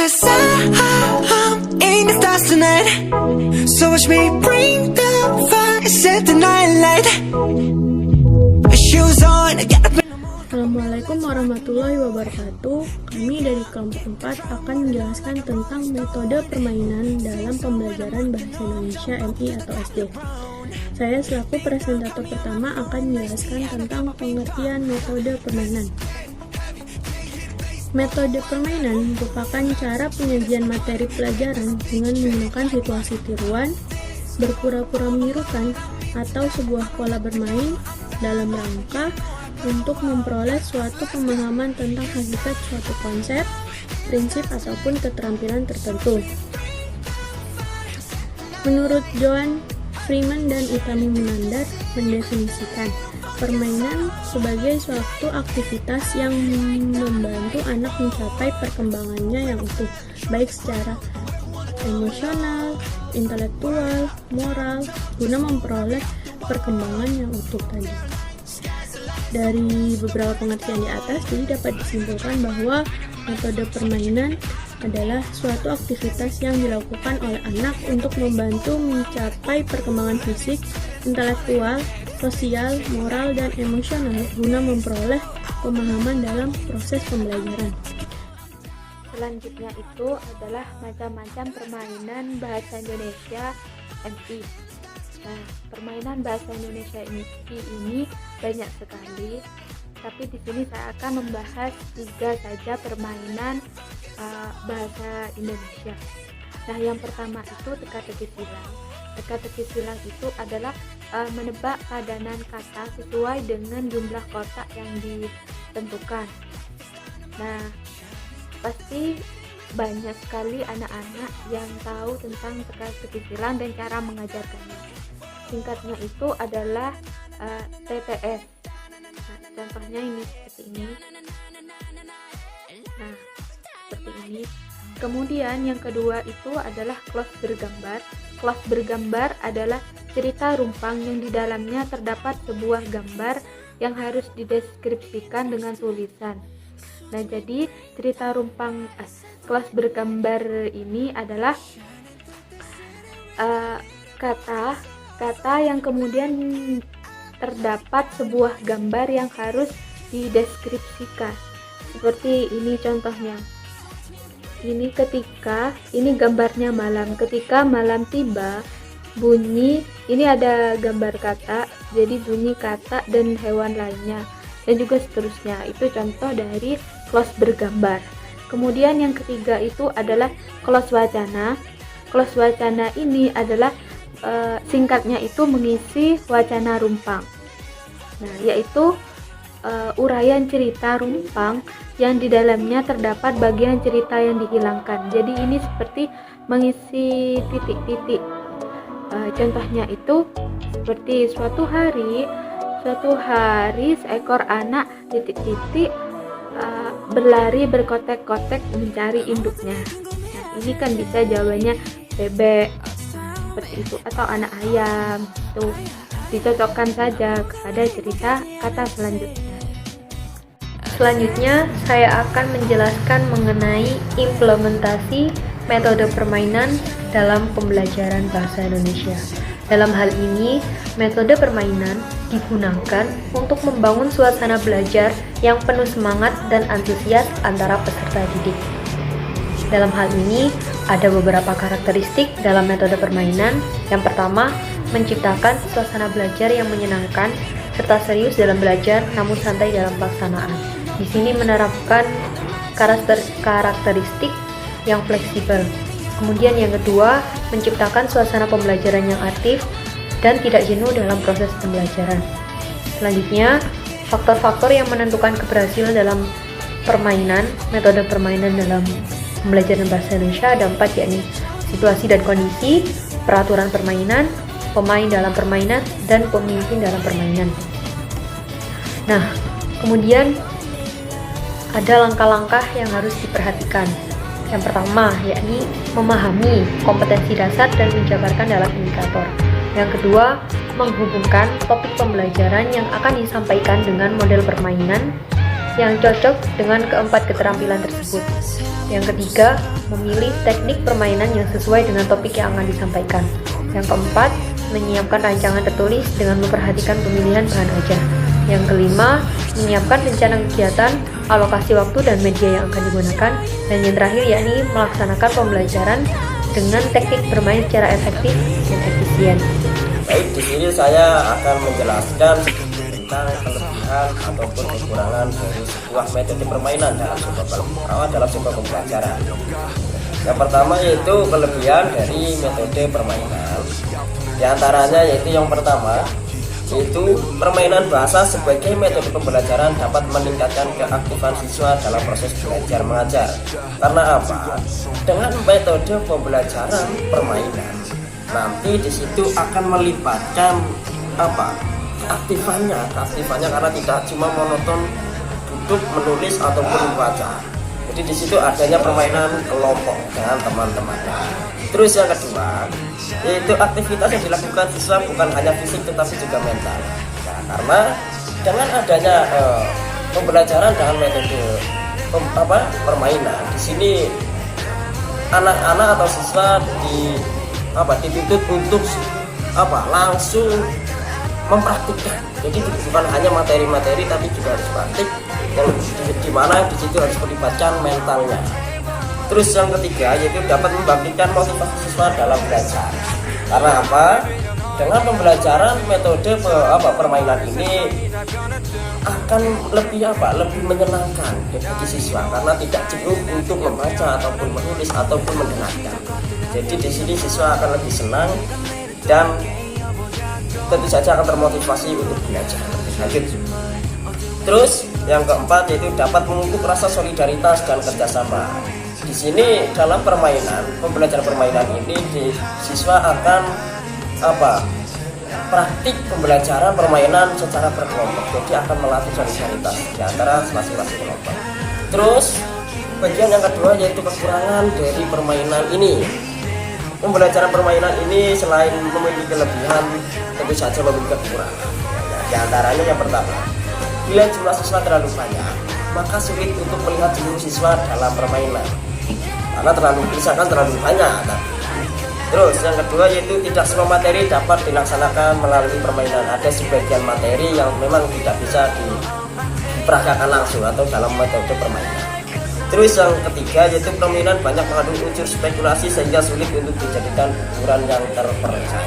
'Cause I'm in the stars tonight. So watch me bring the fire, set the night light. Shoes on, get up. Assalamualaikum warahmatullahi wabarakatuh. Kami dari kelompok 4 akan menjelaskan tentang metode permainan dalam pembelajaran Bahasa Indonesia MI atau SD. Saya selaku presentator pertama akan menjelaskan tentang pengertian metode permainan. Metode permainan merupakan cara penyajian materi pelajaran dengan menggunakan situasi tiruan, berpura-pura menirukan, atau sebuah pola bermain dalam rangka untuk memperoleh suatu pemahaman tentang hakikat suatu konsep, prinsip, ataupun keterampilan tertentu. Menurut Joan Freeman dan Itami Munandar mendefinisikan permainan sebagai suatu aktivitas yang membantu anak mencapai perkembangannya yang utuh, baik secara emosional, intelektual, moral, guna memperoleh perkembangan yang utuh tadi. Dari beberapa pengertian di atas, jadi dapat disimpulkan bahwa metode permainan adalah suatu aktivitas yang dilakukan oleh anak untuk membantu mencapai perkembangan fisik, intelektual, sosial, moral, dan emosional guna memperoleh pemahaman dalam proses pembelajaran. Selanjutnya itu adalah macam-macam permainan bahasa Indonesia MI. Nah, permainan bahasa Indonesia ini banyak sekali, tapi di sini saya akan membahas 3 saja permainan bahasa Indonesia. Nah, yang pertama itu teka-teki silang. Teka-teki silang itu adalah menebak padanan kata sesuai dengan jumlah kotak yang ditentukan. Nah, pasti banyak sekali anak-anak yang tahu tentang teka-teki silang dan cara mengajarkannya. Singkatnya itu adalah TTS. Nah, contohnya ini seperti ini. Nah, seperti ini. Kemudian yang kedua itu adalah close bergambar. Close bergambar adalah cerita rumpang yang di dalamnya terdapat sebuah gambar yang harus dideskripsikan dengan tulisan. Nah, jadi cerita rumpang close bergambar ini adalah kata yang kemudian terdapat sebuah gambar yang harus dideskripsikan. Seperti ini contohnya. Ini gambarnya malam. Ketika malam tiba, bunyi, ini ada gambar kata, jadi bunyi kata dan hewan lainnya, dan juga seterusnya. Itu contoh dari close bergambar. Kemudian yang ketiga itu adalah close wacana. Close wacana ini adalah singkatnya itu mengisi wacana rumpang. Nah, yaitu uraian cerita rumpang yang di dalamnya terdapat bagian cerita yang dihilangkan. Jadi ini seperti mengisi titik-titik. Contohnya itu seperti suatu hari seekor anak titik-titik berlari berkotek-kotek mencari induknya. Nah, ini kan bisa jawabannya bebek seperti itu, atau anak ayam. Itu dicocokkan saja kepada cerita kata selanjutnya. Selanjutnya, saya akan menjelaskan mengenai implementasi metode permainan dalam pembelajaran bahasa Indonesia. Dalam hal ini, metode permainan digunakan untuk membangun suasana belajar yang penuh semangat dan antusias antara peserta didik. Dalam hal ini, ada beberapa karakteristik dalam metode permainan. Yang pertama, menciptakan suasana belajar yang menyenangkan serta serius dalam belajar namun santai dalam pelaksanaan. Di sini menerapkan karakteristik yang fleksibel. Kemudian yang kedua, menciptakan suasana pembelajaran yang aktif dan tidak jenuh dalam proses pembelajaran. Selanjutnya, faktor-faktor yang menentukan keberhasilan dalam permainan, metode permainan dalam pembelajaran bahasa Indonesia ada 4, yakni situasi dan kondisi, peraturan permainan, pemain dalam permainan, dan pemimpin dalam permainan. Nah, kemudian ada langkah-langkah yang harus diperhatikan. Yang pertama, yakni memahami kompetensi dasar dan menjabarkan dalam indikator. Yang kedua, menghubungkan topik pembelajaran yang akan disampaikan dengan model permainan yang cocok dengan keempat keterampilan tersebut. Yang ketiga, memilih teknik permainan yang sesuai dengan topik yang akan disampaikan. Yang keempat, menyiapkan rancangan tertulis dengan memperhatikan pemilihan bahan ajar. Yang kelima, menyiapkan rencana kegiatan, alokasi waktu dan media yang akan digunakan. Dan yang terakhir yakni melaksanakan pembelajaran dengan teknik bermain secara efektif dan efisien. Baik, di sini saya akan menjelaskan tentang kelebihan ataupun kekurangan dari sebuah metode permainan dalam sebuah pembelajaran. Yang pertama yaitu kelebihan dari metode permainan. Di antaranya yaitu yang pertama yaitu permainan bahasa sebagai metode pembelajaran dapat meningkatkan keaktifan siswa dalam proses belajar mengajar. Karena apa? Dengan metode pembelajaran permainan nanti di situ akan melibatkan keaktifannya karena tidak cuma monoton duduk menulis ataupun membaca. Jadi di situ adanya permainan kelompok dengan teman-temannya. Terus yang kedua yaitu aktivitas yang dilakukan siswa bukan hanya fisik tetapi juga mental. Nah, karena dengan adanya pembelajaran dengan metode permainan di sini anak-anak atau siswa dituntut untuk langsung mempraktikkan. Jadi bukan hanya materi-materi tapi juga harus praktik yang di mana di situ harus melibatkan mentalnya. Terus yang ketiga yaitu dapat membangkitkan motivasi siswa dalam belajar. Karena apa? Dengan pembelajaran metode permainan ini akan lebih menyenangkan bagi siswa karena tidak jenuh untuk membaca ataupun menulis ataupun mendengarkan. Jadi di sini siswa akan lebih senang dan tentu saja akan termotivasi untuk belajar lebih lanjut. Terus yang keempat yaitu dapat memupuk rasa solidaritas dan kerjasama. Di sini dalam pembelajaran permainan ini siswa akan praktik pembelajaran permainan secara berkelompok. Jadi akan melatih solidaritas di antara masing-masing kelompok. Terus bagian yang kedua yaitu kekurangan dari permainan ini. Pembelajaran permainan ini selain memiliki kelebihan tentu saja memiliki kekurangan. Di antaranya yang pertama, bila jumlah siswa terlalu banyak, maka sulit untuk melihat seluruh siswa dalam permainan karena terlalu banyak. Terus yang kedua yaitu tidak semua materi dapat dilaksanakan melalui permainan. Ada sebagian materi yang memang tidak bisa diperagakan langsung atau dalam metode permainan. Terus yang ketiga yaitu permainan banyak mengandung unsur spekulasi sehingga sulit untuk dijadikan ukuran yang terpercaya.